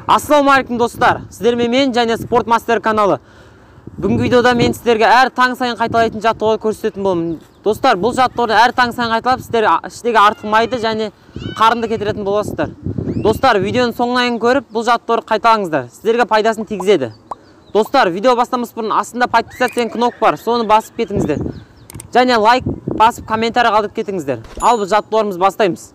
Ассалаумағалейкум достар, сіздермен мен және Спорт Мастер каналы. Бүгінгі видеода мен сіздерге әр таң сайын қайталайтын жаттығуды көрсететін боламын. Достар, бұл жаттығуды әр таң сайын қайталап, сіздер іштегі артылмайды және қарынды кетіретін боласыздар. Достар, видеоның соңына дейін көріп, бұл жаттығуды қайталаңыздар. Сіздерге пайдасын тигізеді. Достар, видео бастамас бұрын астында подписаться деген кнопка бар, соны басып кетіңіздер. Және лайк басып комментарий қалдырып кетіңіздер. Ал біз жаттығуымызды бастаймыз.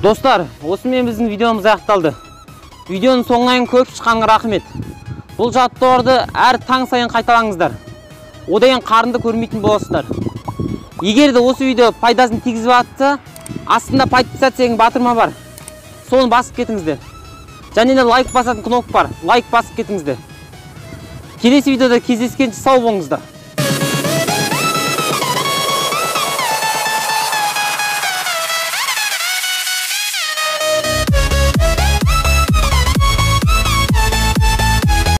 Достар, осымен біздің видеомыз аяқталды. Видеоның соңына дейін көріп шыққаныңызға рахмет. Бұл жаттығуды әр таң сайын қайталаңыздар. Одан қарынды көрмейтін боласыздар. Егер де осы видео пайдасын тигізіп жатса, астында подписаться деген батырма бар. Соны басып кетіңіздер. Және де лайк басатын кнопка бар. Лайк басып кетіңіздер. Келесі видеода кездескенше сау болыңыздар.